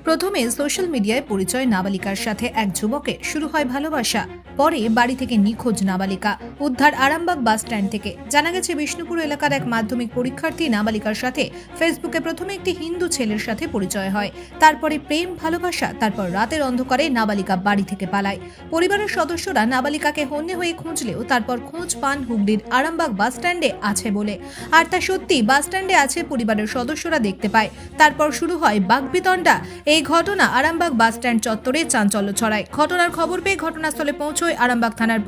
প্রথমে সোশ্যাল মিডিয়ায় পরিচয় নাবালিকার সাথে এক যুবকের, শুরু হয় ভালোবাসা। পরে বাড়ি থেকে নিখোঁজ নাবালিকা, উদ্ধার আরামবাগ বাস স্ট্যান্ড থেকে। জানা গেছে বিষ্ণুপুর এলাকার এক মাধ্যমিক পরীক্ষার্থী নাবালিকার সাথে ফেসবুকে প্রথমে একটি হিন্দু ছেলের সাথে পরিচয় হয়, তারপরে প্রেম ভালোবাসা, তারপর রাতের অন্ধকারে নাবালিকা বাড়ি থেকে পালায়। পরিবারের সদস্যরা নাবালিকাকে হন্যে হয়ে খুঁজলেও তারপর খোঁজ পান হুগলির আরামবাগ বাস স্ট্যান্ডে আছে বলে। আর তা সত্যি, বাস স্ট্যান্ডে আছে পরিবারের সদস্যরা দেখতে পায়। তারপর শুরু হয় বাকবিতণ্ডা। এই ঘটনা আরামবাগ বাস স্ট্যান্ড চত্বরে চাঞ্চল্য ছড়ায়। ঘটনার খবর পেয়ে ঘটনাস্থলে পৌঁছয় আরামবাগ থানার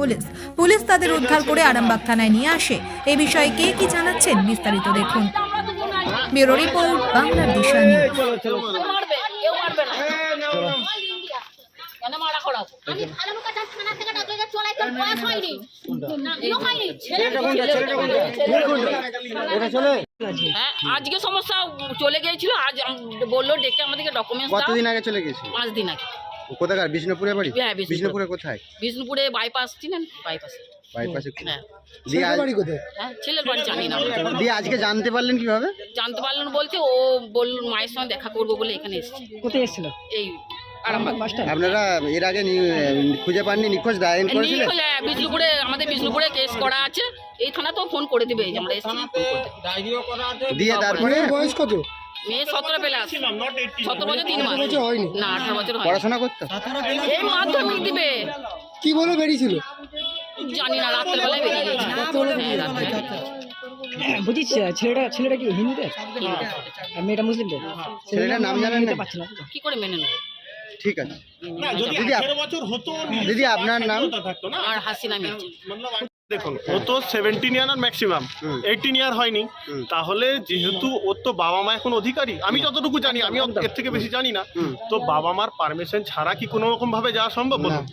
পুলিশ তাদের উদ্ধার করে আরামবাগ থানায় নিয়ে আসে। এই বিষয়ে কে কি জানাচ্ছেন বিস্তারিত দেখুন। ব্যুরো রিপোর্ট, বাংলার দিশা নিউজ। আজকে সমস্যা চলে গিয়েছিল, আজ বললো ডেকে আমাদেরকে ডকুমেন্টস। কতদিন আগে চলে গেছে? 5 দিন আগে। কোথাকার? বিষ্ণুপুরে বাড়ি? হ্যাঁ, বিষ্ণুপুরে কোথায়? বিষ্ণুপুরে বাইপাস, চিনেন? বাইপাসে। হ্যাঁ। ছেলের বাড়ি জানি না। দিয়ে আজকে জানতে পারলেন কিভাবে? জানতে পারলেন বলতে ও বলল মায়ের সঙ্গে দেখা করবো বলে এখানে এসেছি। কোথায় এসেছিল? এই আরামবাগ বাস স্ট্যান্ড। আপনারা এর আগে খুঁজে পাননি? নিখোঁজ ডায়েরি করেছিলেন? বিষ্ণুপুরে, আমাদের বিষ্ণুপুরে কেস করা আছে। এই থানা তো ফোন করে দিবে, এই যে আমরা এসেছি। দিয়ে তারপরে বয়স কত? মেয়ে 17 পেলে আসছে। 17 বছর 3 মাস হয়নি না, 18 বছর হয়। পড়াশোনা করতো? এই মাধ্যমিক দিবে। কি বলে বেরিয়েছিল? জানি না, রাতের বেলায় বেরিয়ে গেছে। হ্যাঁ, রাতের বেলায়। বুঝিস ছেলেটা কি হিন্দুদের আর মেয়েটা মুসলিমদের? ছেলেটার নাম জানেন না? পাচ্ছি না। কি করে মেনে নেব? ঠিক আছে দিদি, আপনার নাম? আর হাসিনা মির্জা। দেখুন, ও তো 17 ইয়ার আর ম্যাক্সিমাম 18 ইয়ার হয়নি। তাহলে যেহেতু ওর তো বাবা মা এখন অধিকারী, আমি যতটুকু জানি, আমি এর থেকে বেশি জানি না, তো বাবা মার পারমিশন ছাড়া কি কোনো রকম ভাবে যাওয়া সম্ভব? বলুন।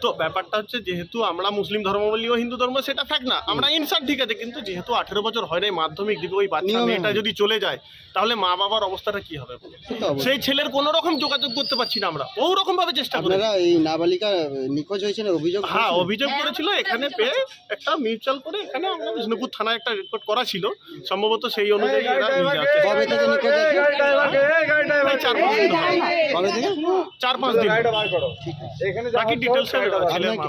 তো ব্যাপারটা হচ্ছে, যেহেতু আমরা মুসলিম ধর্মাবলী ও হিন্দু ধর্ম, সেটা ফ্যাক্ট না, আমরা ইনসান, ঠিক আছে, কিন্তু যেহেতু 18 বছর হয় নাই, মাধ্যমিক দিবে, ওই বাচ্চা মেয়েটা যদি চলে যায়, তাহলে মা বাবার অবস্থাটা কি হবে? সেই ছেলের কোনো রকম যোগাযোগ করতে পারছি না আমরা, ওই রকম ভাবে চেষ্টা করি। আপনারা এই নাবালিকা নিখোঁজ হয়েছে না অভিযোগ? হ্যাঁ, অভিযোগ করেছিল, এখানে পেয়ে একটা মিউচুয়াল করে এখানে আমরা বিষ্ণুপুর থানায় একটা রিপোর্ট করা ছিল, সম্ভবত সেই অনুযায়ী এরা নিয়ে যাচ্ছে। কবে থেকে নিখোঁজ আছে? প্রায় 4-5 দিন হয়। কবে থেকে? 4-5 দিন। বাকি ডিটেলস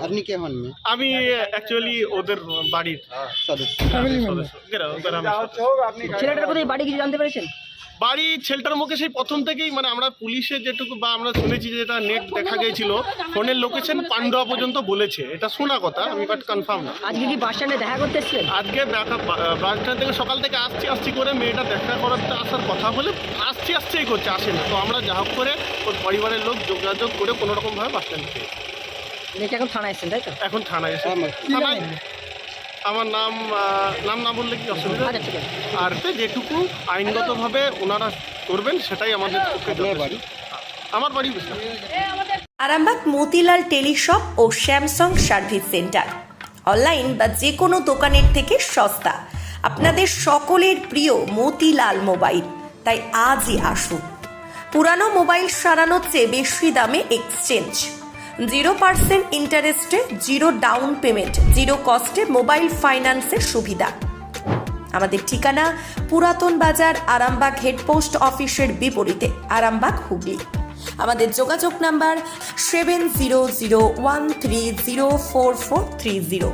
আপনি কে হন? আমি অ্যাকচুয়ালি ওদের বাড়ির সদস্য। ছেলেটার কোথায় বাড়ি কিছু জানতে পেরেছেন? বাড়ি ছেলেটার মুখে সেই প্রথম থেকেই, মানে আমরা পুলিশের যেটুকু বা আমরা শুনেছি, যেটা নেট দেখা গিয়েছিল, ফোনের লোকেশন পান্ডুয়া পর্যন্ত বলেছে, এটা শোনা কথা, আমি বাট কনফার্ম না। আজকে কি বাস স্ট্যান্ডে দেখা করতে এসেছিলেন? আজকে বাস স্ট্যান্ড থেকে সকাল থেকে আসছি করে মেয়েটা দেখা করাতে আসার কথা বলে আসছেই করছে, আসে না। তো আমরা যা হোক করে ওর পরিবারের লোক যোগাযোগ করে কোনো রকমভাবে বাস স্ট্যান্ড পেয়ে মেয়েকে এখন থানায় এসেছেন, তাই তো? এখন থানায় এসে থানায় আমার নাম না বললে কি অসুবিধা? আচ্ছা, ঠিক আছে। আর যেটুকু আইনগতভাবে ওনারা করবেন সেটাই আমাদের পক্ষে বাড়ি। আমার বাড়ি আরামবাগ মতিলাল টেলিশপ ও স্যামসাং সার্ভিস সেন্টার, অনলাইন বা যে কোনো দোকানের থেকে সস্তা। আপনাদের সকলের প্রিয় মতিলাল মোবাইল, তাই আজই আসুন। পুরানো মোবাইল সারানোর চেয়ে বেশি দামে এক্সচেঞ্জ, 0% ইন্টারেস্টে, 0 ডাউন পেমেন্ট, 0 কস্টে মোবাইল ফাইন্যান্সের সুবিধা। আমাদের ঠিকানা পুরাতন বাজার, আরামবাগ হেডপোস্ট অফিসের বিপরীতে, আরামবাগ, হুগলি। আমাদের যোগাযোগ নাম্বার 7001304430।